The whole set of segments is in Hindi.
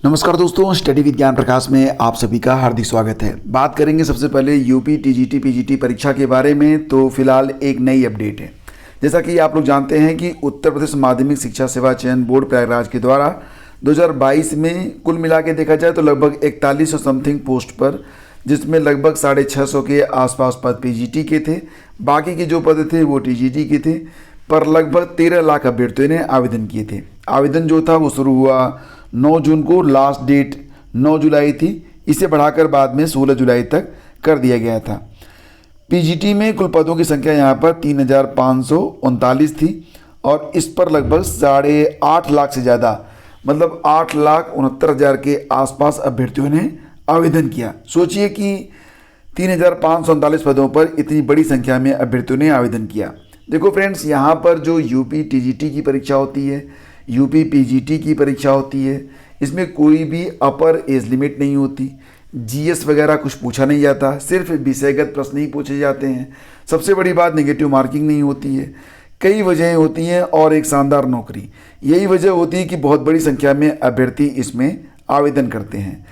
नमस्कार दोस्तों, स्टडी विद ज्ञान प्रकाश में आप सभी का हार्दिक स्वागत है। बात करेंगे सबसे पहले यूपी टीजीटी पीजीटी परीक्षा के बारे में। तो फिलहाल एक नई अपडेट है। जैसा कि आप लोग जानते हैं कि उत्तर प्रदेश माध्यमिक शिक्षा सेवा चयन बोर्ड प्रयागराज के द्वारा 2022 में कुल मिला के देखा जाए तो लगभग 4100 समथिंग पोस्ट पर, जिसमें लगभग 650 के आसपास पद पीजीटी के थे, बाकी के जो पद थे वो टीजीटी के थे, पर लगभग 13 लाख अभ्यर्थियों ने आवेदन किए थे। आवेदन जो था वो शुरू हुआ 9 जून को, लास्ट डेट 9 जुलाई थी। इसे बढ़ाकर बाद में 16 जुलाई तक कर दिया गया था। पीजीटी में कुल पदों की संख्या यहाँ पर 3539 थी और इस पर लगभग 8.5 लाख से ज़्यादा, मतलब 8,69,000 के आसपास अभ्यर्थियों ने आवेदन किया। सोचिए कि 3539 पदों पर इतनी बड़ी संख्या में अभ्यर्थियों ने आवेदन किया। देखो फ्रेंड्स, यहाँ पर जो यूपी टीजीटी की परीक्षा होती है, यूपी पीजीटी की परीक्षा होती है, इसमें कोई भी अपर एज लिमिट नहीं होती, जीएस वगैरह कुछ पूछा नहीं जाता, सिर्फ विषयगत प्रश्न ही पूछे जाते हैं। सबसे बड़ी बात, नेगेटिव मार्किंग नहीं होती है। कई वजहें होती हैं और एक शानदार नौकरी, यही वजह होती है कि बहुत बड़ी संख्या में अभ्यर्थी इसमें आवेदन करते हैं।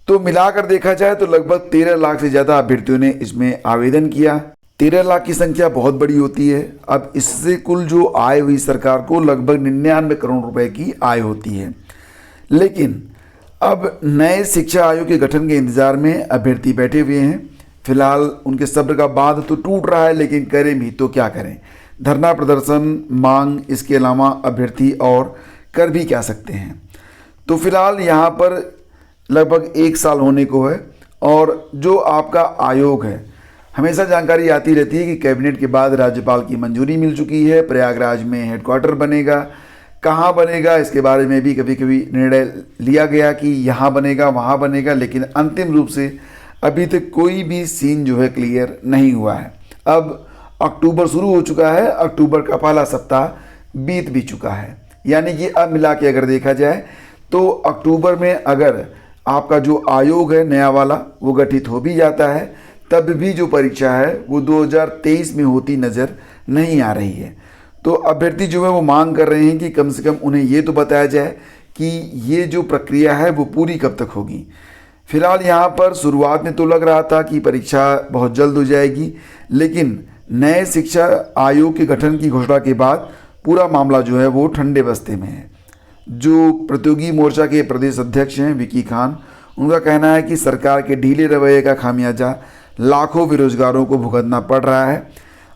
तो मिलाकर देखा जाए तो लगभग 13 लाख से ज़्यादा अभ्यर्थियों ने इसमें आवेदन किया। 13 लाख की संख्या बहुत बड़ी होती है। अब इससे कुल जो आय हुई सरकार को लगभग 99 करोड़ रुपए की आय होती है। लेकिन अब नए शिक्षा आयोग के गठन के इंतजार में अभ्यर्थी बैठे हुए हैं। फिलहाल उनके सब्र का बांध तो टूट रहा है, लेकिन करें भी तो क्या करें। धरना प्रदर्शन, मांग, इसके अलावा अभ्यर्थी और कर भी क्या सकते हैं। तो फिलहाल यहाँ पर लगभग 1 साल होने को है और जो आपका आयोग है, हमेशा जानकारी आती रहती है कि कैबिनेट के बाद राज्यपाल की मंजूरी मिल चुकी है, प्रयागराज में हेडक्वार्टर बनेगा। कहाँ बनेगा इसके बारे में भी कभी कभी निर्णय लिया गया कि यहाँ बनेगा वहाँ बनेगा, लेकिन अंतिम रूप से अभी तक कोई भी सीन जो है क्लियर नहीं हुआ है। अब अक्टूबर शुरू हो चुका है, अक्टूबर का पहला सप्ताह बीत भी चुका है, यानी कि अब मिला के अगर देखा जाए तो अक्टूबर में अगर आपका जो आयोग है नया वाला वो गठित हो भी जाता है, तब भी जो परीक्षा है वो 2023 में होती नज़र नहीं आ रही है। तो अभ्यर्थी जो है वो मांग कर रहे हैं कि कम से कम उन्हें ये तो बताया जाए कि ये जो प्रक्रिया है वो पूरी कब तक होगी। फिलहाल यहाँ पर शुरुआत में तो लग रहा था कि परीक्षा बहुत जल्द हो जाएगी, लेकिन नए शिक्षा आयोग के गठन की घोषणा के बाद पूरा मामला जो है वो ठंडे बस्ते में है। जो प्रतियोगी मोर्चा के प्रदेश अध्यक्ष हैं विकी खान, उनका कहना है कि सरकार के ढीले रवैये का खामियाजा लाखों बेरोजगारों को भुगतना पड़ रहा है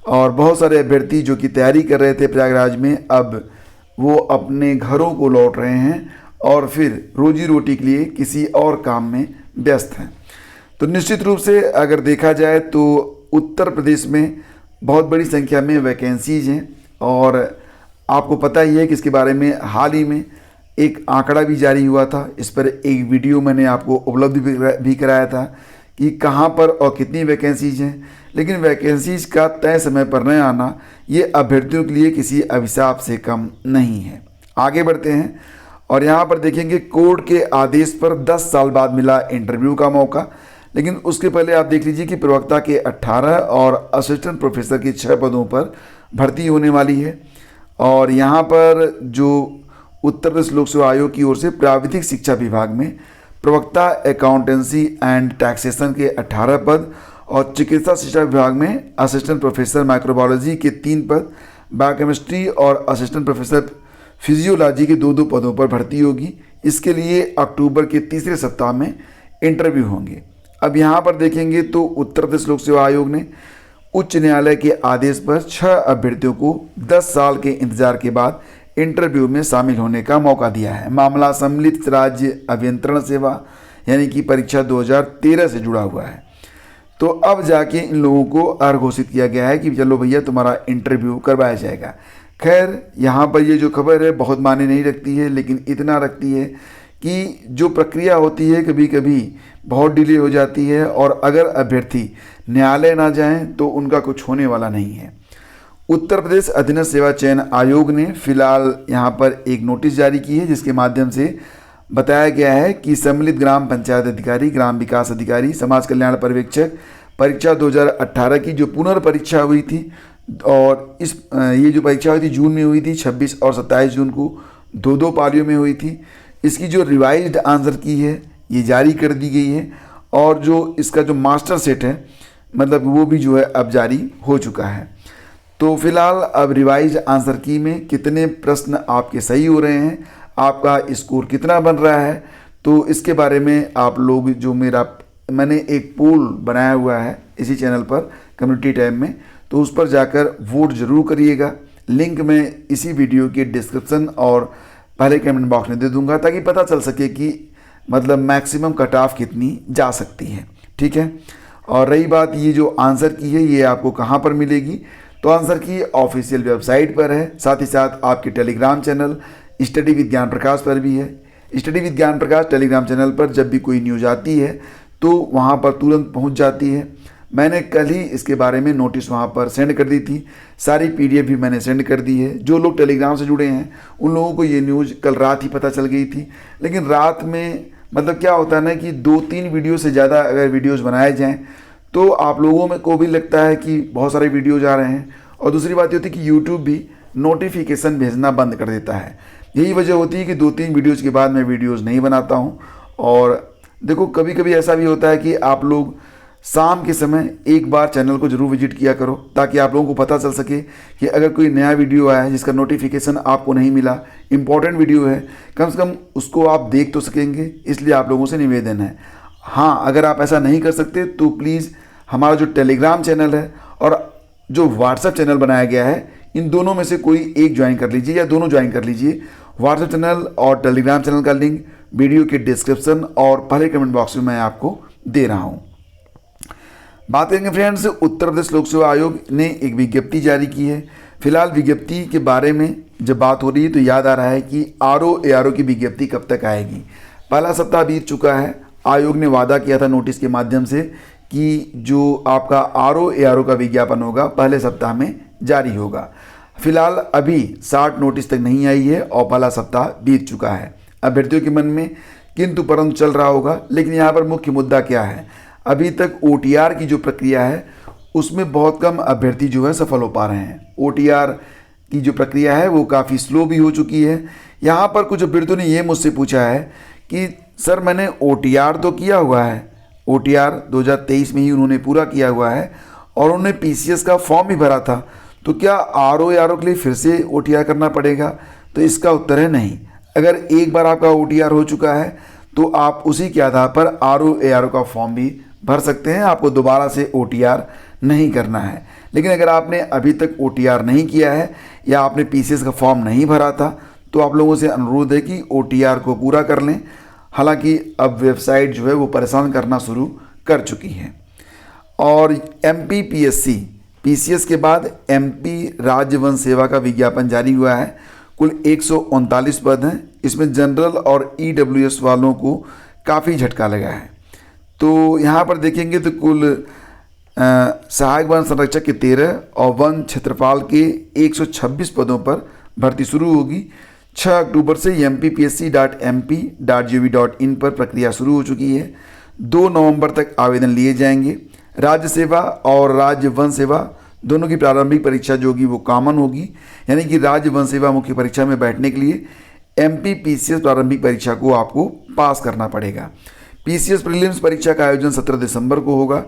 और बहुत सारे अभ्यर्थी जो कि तैयारी कर रहे थे प्रयागराज में, अब वो अपने घरों को लौट रहे हैं और फिर रोजी रोटी के लिए किसी और काम में व्यस्त हैं। तो निश्चित रूप से अगर देखा जाए तो उत्तर प्रदेश में बहुत बड़ी संख्या में वैकेंसीज हैं और आपको पता ही है कि इसके बारे में हाल ही में एक आंकड़ा भी जारी हुआ था। इस पर एक वीडियो मैंने आपको उपलब्ध भी कराया था कि कहाँ पर और कितनी वैकेंसीज हैं। लेकिन वैकेंसीज का तय समय पर न आना ये अभ्यर्थियों के लिए किसी अभिशाप से कम नहीं है। आगे बढ़ते हैं और यहाँ पर देखेंगे कोर्ट के आदेश पर 10 साल बाद मिला इंटरव्यू का मौका। लेकिन उसके पहले आप देख लीजिए कि प्रवक्ता के 18 और असिस्टेंट प्रोफेसर के 6 पदों पर भर्ती होने वाली है। और यहाँ पर जो उत्तर प्रदेश लोक सेवा आयोग की ओर से प्राविधिक शिक्षा विभाग में प्रवक्ता अकाउंटेंसी एंड टैक्सेशन के 18 पद और चिकित्सा शिक्षा विभाग में असिस्टेंट प्रोफेसर माइक्रोबायोलॉजी के 3 पद, बायोकेमिस्ट्री और असिस्टेंट प्रोफेसर फिजियोलॉजी के 2-2 पदों पर भर्ती होगी। इसके लिए अक्टूबर के तीसरे सप्ताह में इंटरव्यू होंगे। अब यहाँ पर देखेंगे तो उत्तर प्रदेश लोक सेवा आयोग ने उच्च न्यायालय के आदेश पर 6 अभ्यर्थियों को 10 साल के इंतजार के बाद इंटरव्यू में शामिल होने का मौका दिया है। मामला सम्मिलित राज्य अभियंत्रण सेवा यानी कि परीक्षा 2013 से जुड़ा हुआ है। तो अब जाके इन लोगों को घोषित किया गया है कि चलो भैया तुम्हारा इंटरव्यू करवाया जाएगा। खैर, यहाँ पर ये जो खबर है बहुत मायने नहीं रखती है, लेकिन इतना रखती है कि जो प्रक्रिया होती है कभी कभी बहुत डिले हो जाती है और अगर अभ्यर्थी न्यायालय ना जाएं तो उनका कुछ होने वाला नहीं है। उत्तर प्रदेश अधीनस्थ सेवा चयन आयोग ने फिलहाल यहाँ पर एक नोटिस जारी की है, जिसके माध्यम से बताया गया है कि सम्मिलित ग्राम पंचायत अधिकारी, ग्राम विकास अधिकारी, समाज कल्याण पर्यवेक्षक परीक्षा 2018 की जो पुनर्परीक्षा हुई थी और ये जो परीक्षा हुई थी जून में हुई थी, 26 और 27 जून को 2-2 पालियों में हुई थी। इसकी जो रिवाइज्ड आंसर की है ये जारी कर दी गई है, और जो इसका जो मास्टर सेट है मतलब वो भी जो है अब जारी हो चुका है। तो फिलहाल अब रिवाइज्ड आंसर की में कितने प्रश्न आपके सही हो रहे हैं, आपका स्कोर कितना बन रहा है, तो इसके बारे में आप लोग जो मैंने एक पोल बनाया हुआ है इसी चैनल पर कम्युनिटी टैब में, तो उस पर जाकर वोट ज़रूर करिएगा। लिंक मैं इसी वीडियो के डिस्क्रिप्शन और पहले कमेंट बॉक्स में दे दूंगा, ताकि पता चल सके कि मतलब मैक्सिमम कट ऑफ कितनी जा सकती है। ठीक है, और रही बात ये जो आंसर की है ये आपको कहाँ पर मिलेगी, तो आंसर की ऑफिशियल वेबसाइट पर है, साथ ही साथ आपके टेलीग्राम चैनल स्टडी विद ज्ञान प्रकाश पर भी है। स्टडी विद ज्ञान प्रकाश टेलीग्राम चैनल पर जब भी कोई न्यूज़ आती है तो वहाँ पर तुरंत पहुँच जाती है। मैंने कल ही इसके बारे में नोटिस वहाँ पर सेंड कर दी थी, सारी PDF भी मैंने सेंड कर दी है। जो लोग टेलीग्राम से जुड़े हैं उन लोगों को ये न्यूज़ कल रात ही पता चल गई थी, लेकिन रात में मतलब क्या होता है ना कि 2-3 वीडियो से ज़्यादा अगर वीडियोज़ बनाए जाएँ तो आप लोगों में को भी लगता है कि बहुत सारे वीडियोज़ आ रहे हैं, और दूसरी बात ये होती है कि यूट्यूब भी नोटिफिकेशन भेजना बंद कर देता है। यही वजह होती है कि 2-3 वीडियोज़ के बाद मैं वीडियोज़ नहीं बनाता हूँ। और देखो कभी कभी ऐसा भी होता है कि आप लोग शाम के समय एक बार चैनल को ज़रूर विजिट किया करो, ताकि आप लोगों को पता चल सके कि अगर कोई नया वीडियो आया है जिसका नोटिफिकेशन आपको नहीं मिला, इंपॉर्टेंट वीडियो है, कम से कम उसको आप देख तो सकेंगे। इसलिए आप लोगों से निवेदन है, हाँ अगर आप ऐसा नहीं कर सकते तो प्लीज़ हमारा जो टेलीग्राम चैनल है और जो व्हाट्सएप चैनल बनाया गया है, इन दोनों में से कोई एक ज्वाइन कर लीजिए या दोनों ज्वाइन कर लीजिए। व्हाट्सएप चैनल और टेलीग्राम चैनल का लिंक वीडियो के डिस्क्रिप्शन और पहले कमेंट बॉक्स में मैं आपको दे रहा हूँ। बात करेंगे फ्रेंड्स, उत्तर प्रदेश लोक सेवा आयोग ने एक विज्ञप्ति जारी की है। फिलहाल विज्ञप्ति के बारे में जब बात हो रही है तो याद आ रहा है कि RO-ARO की विज्ञप्ति कब तक आएगी। पहला सप्ताह बीत चुका है, आयोग ने वादा किया था नोटिस के माध्यम से कि जो आपका RO-ARO का विज्ञापन होगा पहले सप्ताह में जारी होगा। फिलहाल अभी 60 नोटिस तक नहीं आई है और पहला सप्ताह बीत चुका है। अभ्यर्थियों के मन में किंतु परंतु चल रहा होगा, लेकिन यहाँ पर मुख्य मुद्दा क्या है, अभी तक OTR की जो प्रक्रिया है उसमें बहुत कम अभ्यर्थी जो है सफल हो पा रहे हैं। OTR की जो प्रक्रिया है वो काफ़ी स्लो भी हो चुकी है। यहाँ पर कुछ अभ्यर्थियों ने ये मुझसे पूछा है कि सर मैंने OTR तो किया हुआ है, OTR 2023 में ही उन्होंने पूरा किया हुआ है और उन्होंने PCS का फॉर्म भी भरा था, तो क्या RO-ARO के लिए फिर से OTR करना पड़ेगा? तो इसका उत्तर है नहीं। अगर एक बार आपका OTR हो चुका है तो आप उसी के आधार पर RO-ARO का फॉर्म भी भर सकते हैं, आपको दोबारा से OTR नहीं करना है। लेकिन अगर आपने अभी तक OTR नहीं किया है या आपने PCS का फॉर्म नहीं भरा था तो आप लोगों से अनुरोध है कि OTR को पूरा कर लें। हालांकि अब वेबसाइट जो है वो परेशान करना शुरू कर चुकी है। और MP PSC PCS के बाद MP राज्य वन सेवा का विज्ञापन जारी हुआ है। कुल 139 पद हैं, इसमें जनरल और EWS वालों को काफ़ी झटका लगा है। तो यहाँ पर देखेंगे तो कुल सहायक वन संरक्षक के 13 और वन क्षेत्रपाल के 126 पदों पर भर्ती शुरू होगी। 6 अक्टूबर से mppsc.mp.gov.in पर प्रक्रिया शुरू हो चुकी है। 2 नवंबर तक आवेदन लिए जाएंगे। राज्य सेवा और राज्य वन सेवा दोनों की प्रारंभिक परीक्षा जो होगी वो कॉमन होगी, यानी कि राज्य वन सेवा मुख्य परीक्षा में बैठने के लिए MP PCS प्रारंभिक परीक्षा को आपको पास करना पड़ेगा। PCS प्रीलिम्स परीक्षा का आयोजन 17 दिसंबर को होगा।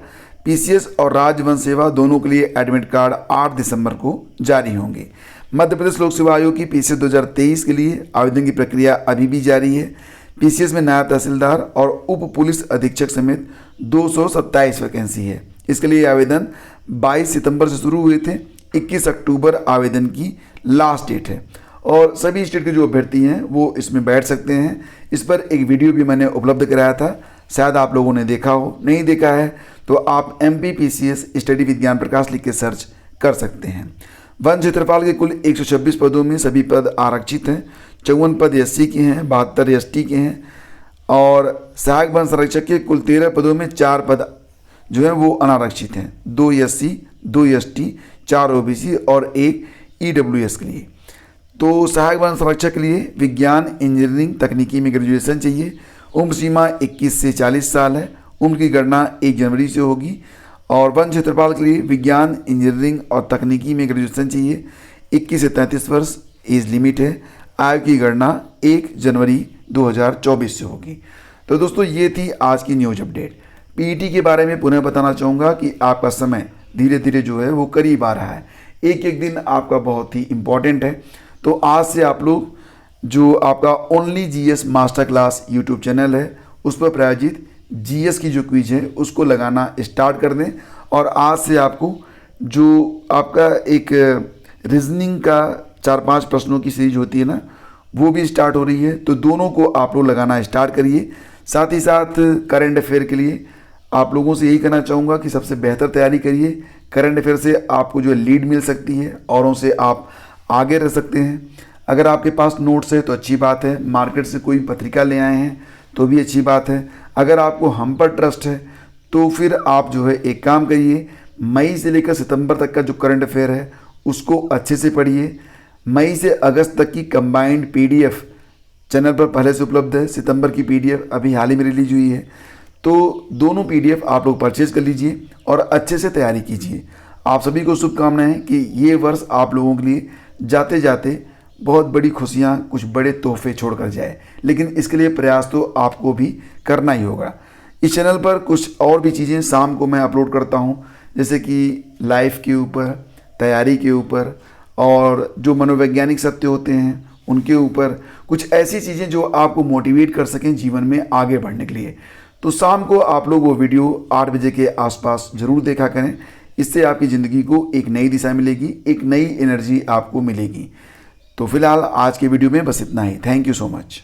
PCS और राज्य वन सेवा दोनों के लिए एडमिट कार्ड 8 दिसंबर को जारी होंगे। मध्य प्रदेश लोक सेवा आयोग की PCS 2023 के लिए आवेदन की प्रक्रिया अभी भी जारी है। PCS में नायब तहसीलदार और उप पुलिस अधीक्षक समेत 227 वैकेंसी है। इसके लिए आवेदन 22 सितंबर से शुरू हुए थे। 21 अक्टूबर आवेदन की लास्ट डेट है और सभी स्टेट के जो अभ्यर्थी हैं वो इसमें बैठ सकते हैं। इस पर एक वीडियो भी मैंने उपलब्ध कराया था, शायद आप लोगों ने देखा हो। नहीं देखा है तो आप MP PCS स्टडी विद ज्ञान प्रकाश लिख के सर्च कर सकते हैं। वन क्षेत्रपाल के कुल 126 पदों में सभी पद आरक्षित हैं। 54 पद SC के हैं, 72 ST के हैं और सहायक वन संरक्षक के कुल 13 पदों में 4 पद जो है वो अनारक्षित हैं। 2 SC, 2 ST, 4 OBC और 1 EWS के लिए। तो सहायक वन संरक्षक के लिए विज्ञान इंजीनियरिंग तकनीकी में ग्रेजुएशन चाहिए। उम्र सीमा 21 से 40 साल है। उम्र की गणना 1 जनवरी से होगी। और वन क्षेत्रपाल के लिए विज्ञान इंजीनियरिंग और तकनीकी में ग्रेजुएशन चाहिए। 21 से 33 वर्ष एज लिमिट है। आयु की गणना 1 जनवरी 2024 से होगी। तो दोस्तों ये थी आज की न्यूज अपडेट। पीईटी के बारे में पुनः बताना चाहूँगा कि आपका समय धीरे धीरे जो है वो करीब आ रहा है। एक एक दिन आपका बहुत ही इम्पॉर्टेंट है। तो आज से आप लोग जो आपका only GS master class YouTube channel है उस पर प्रायोजित जीएस की जो क्विज है उसको लगाना स्टार्ट कर दें। और आज से आपको जो आपका एक रीजनिंग का 4-5 प्रश्नों की सीरीज होती है ना, वो भी स्टार्ट हो रही है। तो दोनों को आप लोग लगाना स्टार्ट करिए। साथ ही साथ करंट अफेयर के लिए आप लोगों से यही कहना चाहूँगा कि सबसे बेहतर तैयारी करिए। करंट अफेयर से आपको जो लीड मिल सकती है, औरों से आप आगे रह सकते हैं। अगर आपके पास नोट्स है तो अच्छी बात है, मार्केट से कोई पत्रिका ले आए हैं तो भी अच्छी बात है। अगर आपको हम पर ट्रस्ट है तो फिर आप जो है एक काम करिए, मई से लेकर सितंबर तक का जो करंट अफेयर है उसको अच्छे से पढ़िए। मई से अगस्त तक की कंबाइंड पीडीएफ चैनल पर पहले से उपलब्ध है। सितंबर की पीडीएफ अभी हाल ही में रिलीज हुई है। तो दोनों पीडीएफ आप लोग परचेज कर लीजिए और अच्छे से तैयारी कीजिए। आप सभी को शुभकामनाएं कि ये वर्ष आप लोगों के लिए जाते जाते बहुत बड़ी खुशियां, कुछ बड़े तोहफे छोड़कर जाए। लेकिन इसके लिए प्रयास तो आपको भी करना ही होगा। इस चैनल पर कुछ और भी चीज़ें शाम को मैं अपलोड करता हूं, जैसे कि लाइफ के ऊपर, तैयारी के ऊपर, और जो मनोवैज्ञानिक सत्य होते हैं उनके ऊपर, कुछ ऐसी चीज़ें जो आपको मोटिवेट कर सकें जीवन में आगे बढ़ने के लिए। तो शाम को आप लोग वो वीडियो 8 बजे के आसपास ज़रूर देखा करें। इससे आपकी ज़िंदगी को एक नई दिशा मिलेगी, एक नई एनर्जी आपको मिलेगी। तो फिलहाल आज के वीडियो में बस इतना ही। Thank you so much.